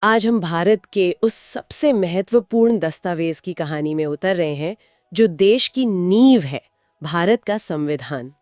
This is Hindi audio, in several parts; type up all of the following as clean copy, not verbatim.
आज हम भारत के उस सबसे महत्वपूर्ण दस्तावेज की कहानी में उतर रहे हैं जो देश की नींव है, भारत का संविधान।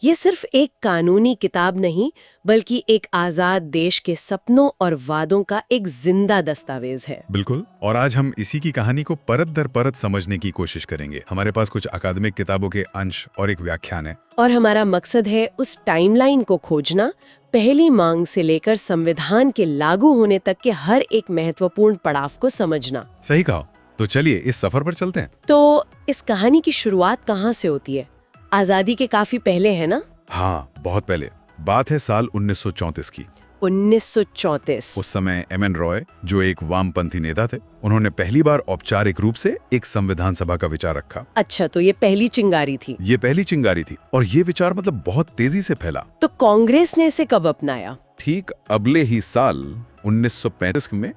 ये सिर्फ एक कानूनी किताब नहीं, बल्कि एक आजाद देश के सपनों और वादों का एक जिंदा दस्तावेज है। बिल्कुल। और आज हम इसी की कहानी को परत दर परत समझने की कोशिश करेंगे। हमारे पास कुछ अकादमिक किताबों के अंश और एक व्याख्यान है। और हमारा मकसद है उस टाइमलाइन को खोजना, पहली मांग से लेकर संविधान के लागू होने तक के हर एक महत्वपूर्ण पड़ाव को समझना। सही कहा। तो चलिए इस सफर पर चलते हैं। तो इस कहानी की शुरुआत कहाँ से होती है? आजादी के काफी पहले है ना? हाँ, बहुत पहले। बात है साल 1934 की। 1934। उस समय एम.एन. रॉय, जो एक वामपंथी नेता थे, उन्होंने पहली बार औपचारिक रूप से एक संविधान सभा का विचार रखा। अच्छा, तो ये पहली चिंगारी थी। ये पहली चिंगारी थी और ये विचार बहुत तेजी से फैला। तो कांग्रेस ने इसे कब अपनाया? ठीक अगले ही साल 1935 में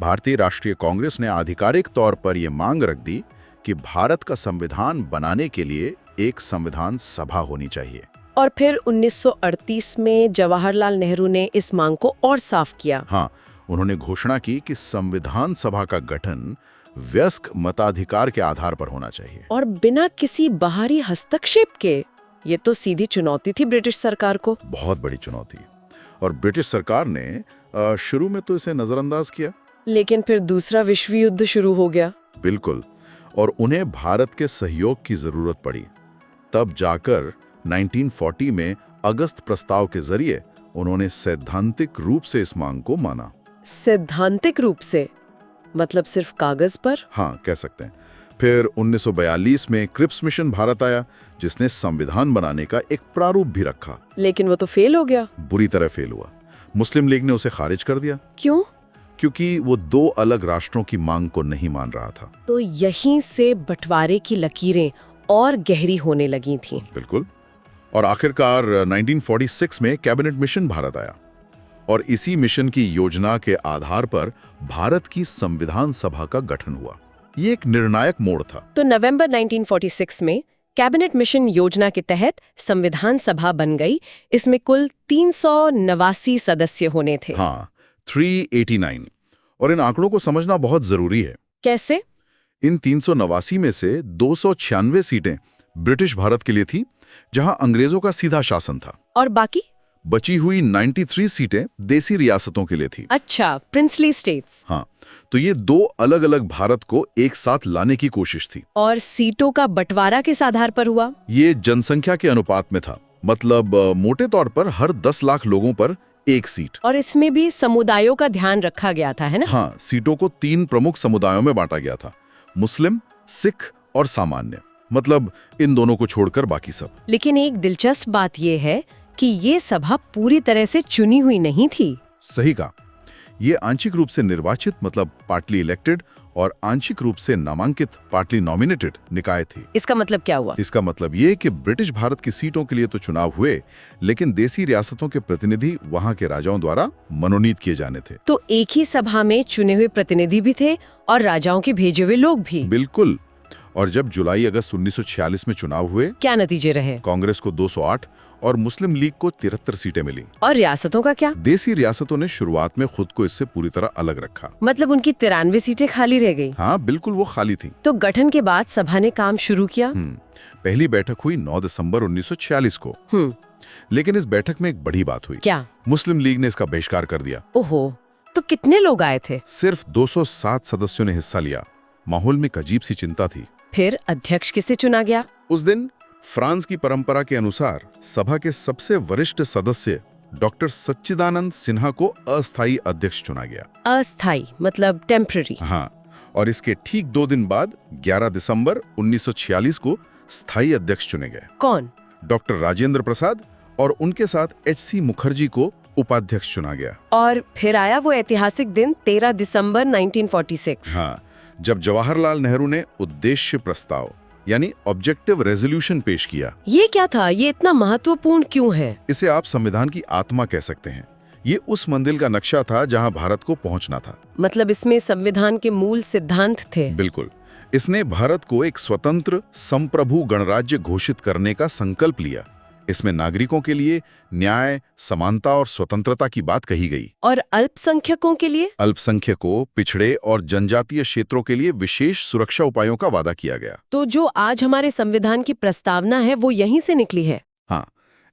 भारतीय राष्ट्रीय कांग्रेस ने आधिकारिक तौर पर यह मांग रख दी कि भारत का संविधान बनाने के लिए एक संविधान सभा होनी चाहिए। और फिर 1938 में जवाहरलाल नेहरू ने इस मांग को और साफ किया। हाँ, उन्होंने घोषणा की कि संविधान सभा का गठन वयस्क मताधिकार के आधार पर होना चाहिए और बिना किसी बाहरी हस्तक्षेप के। ये तो सीधी चुनौती थी ब्रिटिश सरकार को। बहुत बड़ी चुनौती। और ब्रिटिश सरकार ने शुरू में तो इसे नजरअंदाज किया, लेकिन फिर दूसरा विश्व युद्ध शुरू हो गया। बिल्कुल। और उन्हें भारत के सहयोग की जरूरत पड़ी। तब जाकर 1940 में अगस्त प्रस्ताव के जरिए उन्होंने सैद्धांतिक रूप से इस मांग को माना। सैद्धांतिक रूप से मतलब सिर्फ कागज पर? हाँ, कह सकते हैं। फिर 1942 में क्रिप्स मिशन भारत आया, जिसने संविधान बनाने का एक प्रारूप भी रखा। लेकिन वो तो फेल हो गया। बुरी तरह फेल हुआ। मुस्लिम लीग ने उसे खारिज कर दिया। क्यों? क्योंकि वो दो अलग राष्ट्रों की मांग को नहीं मान रहा था। तो यहीं से बंटवारे की लकीरें और गहरी होने लगी थीं। बिल्कुल। और आखिरकार 1946 में कैबिनेट मिशन भारत आया और इसी मिशन की योजना के आधार पर भारत की संविधान सभा का गठन हुआ। ये एक निर्णायक मोड़ था। तो नवंबर 1946 में कैबिनेट मिशन योजना के तहत संविधान सभा बन गई। इसमें कुल 389 सदस्य होने थे। हाँ, 389। और इन आंकड़ों को समझना बहुत जरूरी है। कैसे? इन 389 में से 296 सीटें ब्रिटिश भारत के लिए थी, जहां अंग्रेजों का सीधा शासन था। और बाकी बची हुई 93 सीटें देसी रियासतों के लिए थी। अच्छा, प्रिंसली स्टेट्स। हाँ, तो ये दो अलग अलग भारत को एक साथ लाने की कोशिश थी। और सीटों का बंटवारा किस आधार पर हुआ? ये जनसंख्या के अनुपात में था। मतलब मोटे तौर पर हर 10 लाख लोगों पर एक सीट। और इसमें भी समुदायों का ध्यान रखा गया था, है ना? हाँ, सीटों को 3 प्रमुख समुदायों में बांटा गया था, मुस्लिम, सिख और सामान्य। मतलब इन दोनों को छोड़कर बाकी सब। लेकिन एक दिलचस्प बात यह है कि ये सभा पूरी तरह से चुनी हुई नहीं थी। सही कहा। ये आंशिक रूप से निर्वाचित, मतलब पार्टली इलेक्टेड, और आंशिक रूप से नामांकित, पार्टली नॉमिनेटेड निकाय थी। इसका मतलब क्या हुआ? इसका मतलब ये कि ब्रिटिश भारत की सीटों के लिए तो चुनाव हुए, लेकिन देसी रियासतों के प्रतिनिधि वहां के राजाओं द्वारा मनोनीत किए जाने थे। तो एक ही सभा में चुने हुए प्रतिनिधि भी थे और राजाओं के भेजे हुए लोग भी। बिल्कुल। और जब जुलाई अगस्त 1946 में चुनाव हुए, क्या नतीजे रहे? कांग्रेस को 208 और मुस्लिम लीग को 73 सीटें मिली। और रियासतों का क्या? देसी रियासतों ने शुरुआत में खुद को इससे पूरी तरह अलग रखा। मतलब उनकी 93 सीटें खाली रह गई। हाँ, बिल्कुल, वो खाली थी। तो गठन के बाद सभा ने काम शुरू किया। पहली बैठक हुई 9 दिसंबर 1946 को। लेकिन इस बैठक में एक बड़ी बात हुई। क्या? मुस्लिम लीग ने इसका बहिष्कार कर दिया। ओहो, तो कितने लोग आए थे? सिर्फ 207 सदस्यों ने हिस्सा लिया। माहौल में एक अजीब सी चिंता थी। फिर अध्यक्ष किसे चुना गया? उस दिन फ्रांस की परंपरा के अनुसार सभा के सबसे वरिष्ठ सदस्य डॉक्टर सच्चिदानंद सिन्हा को अस्थायी अध्यक्ष चुना गया। अस्थायी मतलब टेम्पररी। हाँ, और इसके ठीक 2 दिन बाद 11 दिसंबर 1946 को स्थायी अध्यक्ष चुने गए। कौन? डॉक्टर राजेंद्र प्रसाद, और उनके साथ एच.सी. मुखर्जी को उपाध्यक्ष चुना गया। और फिर आया वो ऐतिहासिक दिन 13 दिसंबर 1946। हाँ, जब जवाहरलाल नेहरू ने उद्देश्य प्रस्ताव यानी ऑब्जेक्टिव रेजोल्यूशन पेश किया। ये क्या था? ये इतना महत्वपूर्ण क्यों है? इसे आप संविधान की आत्मा कह सकते हैं। ये उस मंजिल का नक्शा था जहां भारत को पहुंचना था। मतलब इसमें संविधान के मूल सिद्धांत थे। बिल्कुल। इसने भारत को एक स्वतंत्र संप्रभु गणराज्य घोषित करने का संकल्प लिया। इसमें नागरिकों के लिए न्याय, समानता और स्वतंत्रता की बात कही गई। और अल्पसंख्यकों के लिए? अल्पसंख्यकों, पिछड़े और जनजातीय क्षेत्रों के लिए विशेष सुरक्षा उपायों का वादा किया गया। तो जो आज हमारे संविधान की प्रस्तावना है वो यहीं से निकली है? हाँ,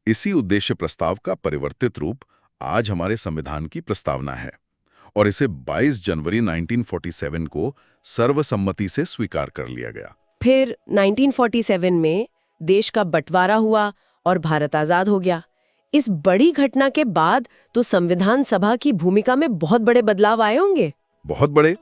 इसी उद्देश्य प्रस्ताव का परिवर्तित रूप आज हमारे संविधान की प्रस्तावना है और इसे 22 जनवरी 1947 को सर्वसम्मति से स्वीकार कर लिया गया। फिर 1947 में देश का बंटवारा हुआ और भारत आजाद हो गया। इस बड़ी घटना के बाद तो संविधान सभा की भूमिका में बहुत बड़े बदलाव आए होंगे। बहुत बड़े।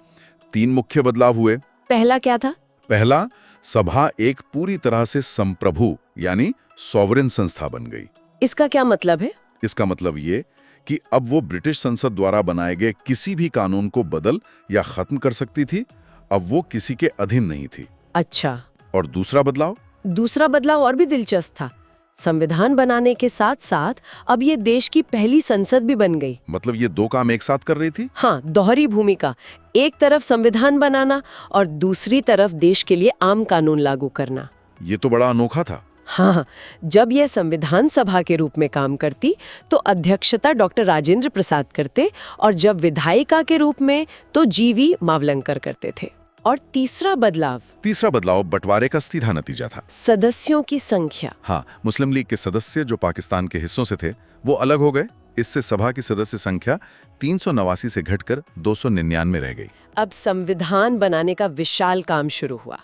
3 मुख्य बदलाव हुए। पहला क्या था? पहला, सभा एक पूरी तरह से संप्रभु यानी सॉवरेन संस्था बन गई। इसका क्या मतलब है? इसका मतलब ये कि अब वो ब्रिटिश संसद द्वारा बनाए गए किसी भी कानून को बदल या खत्म कर सकती थी। अब वो किसी के अधीन नहीं थी। अच्छा। और दूसरा बदलाव? दूसरा बदलाव और भी दिलचस्प था। संविधान बनाने के साथ साथ अब ये देश की पहली संसद भी बन गई। मतलब ये 2 काम एक साथ कर रही थी? हाँ, दोहरी भूमिका। एक तरफ संविधान बनाना और दूसरी तरफ देश के लिए आम कानून लागू करना। ये तो बड़ा अनोखा था। हाँ, जब यह संविधान सभा के रूप में काम करती तो अध्यक्षता डॉक्टर राजेंद्र प्रसाद करते और जब विधायिका के रूप में तो जीवी मावलंकर करते थे। और तीसरा बदलाव बंटवारे का सीधा नतीजा था। सदस्यों की संख्या। हाँ, मुस्लिम लीग के सदस्य जो पाकिस्तान के हिस्सों से थे वो अलग हो गए। इससे सभा की सदस्य संख्या 389 से घटकर 299 रह गई। अब संविधान बनाने का विशाल काम शुरू हुआ।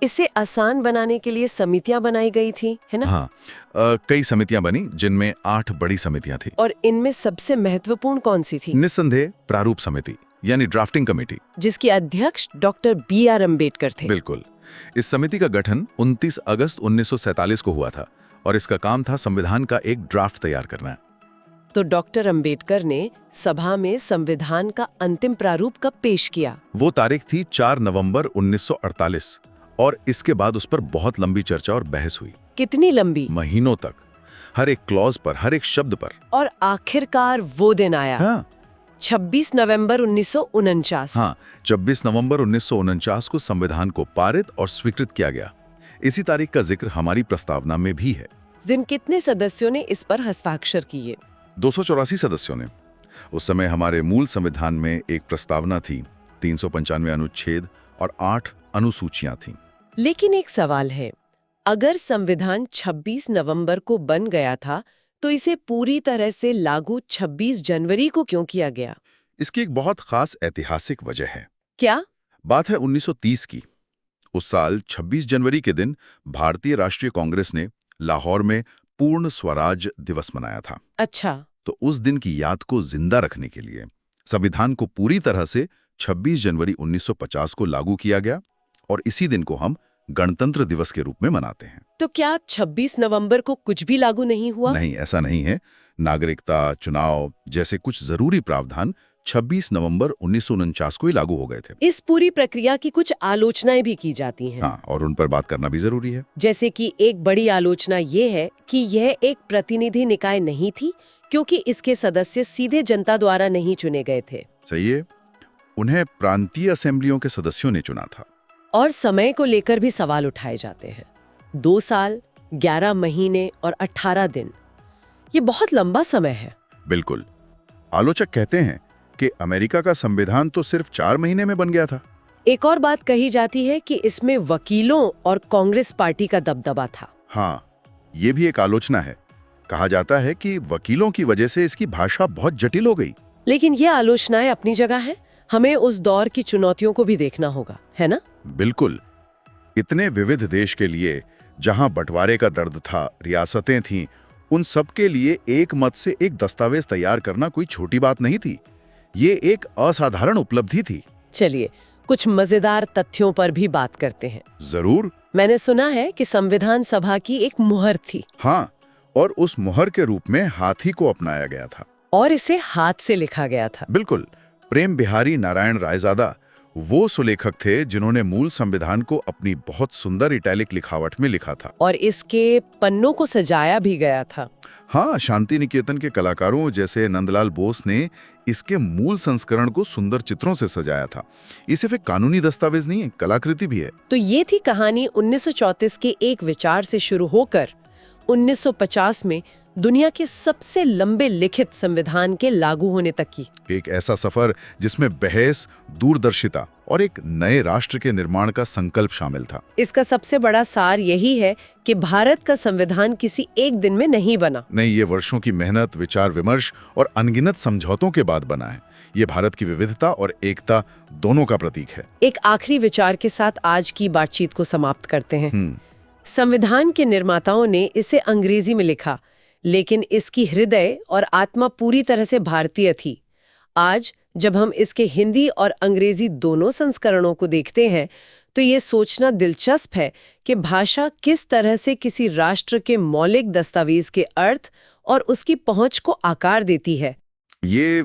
इसे आसान बनाने के लिए समितियां बनाई गई थी, है ना? हाँ, कई समितियां बनी जिनमें 8 बड़ी समितियां थी। और इनमें सबसे महत्वपूर्ण कौन सी थी? निस्संदेह प्रारूप समिति यानी ड्राफ्टिंग कमेटी, जिसके अध्यक्ष डॉक्टर B.R. अम्बेडकर थे। बिल्कुल। इस समिति का गठन 29 अगस्त 1947 को हुआ था और इसका काम था संविधान का एक ड्राफ्ट तैयार करना। तो डॉक्टर अम्बेडकर ने सभा में संविधान का अंतिम प्रारूप कब पेश किया? वो तारीख थी 4 नवंबर 1948 और इसके बाद उस पर बहुत लंबी चर्चा और बहस हुई। कितनी लंबी? महीनों तक, हर एक क्लॉज पर, हर एक शब्द पर। और आखिरकार वो दिन आया। हाँ, 26 नवंबर 1949। हाँ, 26 नवंबर 1949 को संविधान को पारित और स्वीकृत किया गया। इसी तारीख का जिक्र हमारी प्रस्तावना में भी है। इस दिन कितने सदस्यों ने इस पर हस्ताक्षर किए? 284 सदस्यों ने। उस समय हमारे मूल संविधान में एक प्रस्तावना थी, 395 अनुच्छेद और 8 अनुसूचियां थीं। लेकिन एक सवाल है, अगर संविधान 26 नवंबर को बन गया था तो इसे पूरी तरह से लागू 26 जनवरी को क्यों किया गया? इसकी एक बहुत खास ऐतिहासिक वजह है। क्या? बात है 1930 की। उस साल 26 जनवरी के दिन भारतीय राष्ट्रीय कांग्रेस ने लाहौर में पूर्ण स्वराज दिवस मनाया था। अच्छा। तो उस दिन की याद को जिंदा रखने के लिए संविधान को पूरी तरह से 26 जनवरी 1950 को लागू किया गया और इसी दिन को हम गणतंत्र दिवस के रूप में मनाते हैं। तो क्या 26 नवंबर को कुछ भी लागू नहीं हुआ? नहीं, ऐसा नहीं है। नागरिकता, चुनाव जैसे कुछ जरूरी प्रावधान 26 नवंबर 1949 को ही लागू हो गए थे। इस पूरी प्रक्रिया की कुछ आलोचनाएं भी की जाती हैं। हाँ, और उन पर बात करना भी जरूरी है। जैसे कि एक बड़ी आलोचना ये है कि यह एक प्रतिनिधि निकाय नहीं थी क्योंकि इसके सदस्य सीधे जनता द्वारा नहीं चुने गए थे। सही है, उन्हें प्रांतीय असेंबलियों के सदस्यों ने चुना था। और समय को लेकर भी सवाल उठाए जाते हैं। 2 साल, 11 महीने और 18 दिन, ये बहुत लंबा समय है। बिल्कुल। आलोचक कहते हैं कि अमेरिका का संविधान तो सिर्फ 4 महीने में बन गया था। एक और बात कही जाती है कि इसमें वकीलों और कांग्रेस पार्टी का दबदबा था। हाँ, ये भी एक आलोचना है। कहा जाता है कि वकीलों की वजह से इसकी भाषा बहुत जटिल हो गई। लेकिन ये आलोचनाएं अपनी जगह है। हमें उस दौर की चुनौतियों को भी देखना होगा, है ना? बिल्कुल। इतने विविध देश के लिए जहां बंटवारे का दर्द था, रियासतें थीं, उन सब के लिए एक मत से एक दस्तावेज तैयार करना कोई छोटी बात नहीं थी। ये एक असाधारण उपलब्धि थी। चलिए कुछ मजेदार तथ्यों पर भी बात करते हैं। जरूर। मैंने सुना है कि संविधान सभा की एक मुहर थी। हाँ, और उस मुहर के रूप में हाथी को अपनाया गया था और इसे हाथ से लिखा गया था। बिल्कुल। प्रेम बिहारी नारायण रायजादा वो सुलेखक थे जिन्होंने मूल संविधान को अपनी बहुत सुंदर इटैलिक लिखावट में लिखा था और इसके पन्नों को सजाया भी गया था। हाँ, शांति निकेतन के कलाकारों जैसे नंदलाल बोस ने इसके मूल संस्करण को सुंदर चित्रों से सजाया था। ये सिर्फ एक कानूनी दस्तावेज नहीं है, कलाकृति भी है। तो ये थी कहानी 1934 के एक विचार से शुरू होकर 1950 में दुनिया के सबसे लंबे लिखित संविधान के लागू होने तक की। एक ऐसा सफर जिसमें बहस, दूरदर्शिता और एक नए राष्ट्र के निर्माण का संकल्प शामिल था। इसका सबसे बड़ा सार यही है कि भारत का संविधान किसी एक दिन में नहीं बना। नहीं, ये वर्षों की मेहनत, विचार विमर्श और अनगिनत समझौतों के बाद बना है। ये भारत की विविधता और एकता दोनों का प्रतीक है। एक आखिरी विचार के साथ आज की बातचीत को समाप्त करते हैं। संविधान के निर्माताओं ने इसे अंग्रेजी में लिखा, लेकिन इसकी हृदय और आत्मा पूरी तरह से भारतीय थी। आज जब हम इसके हिंदी और अंग्रेजी दोनों संस्करणों को देखते हैं, तो ये सोचना दिलचस्प है कि भाषा किस तरह से किसी राष्ट्र के मौलिक दस्तावेज के अर्थ और उसकी पहुंच को आकार देती है। ये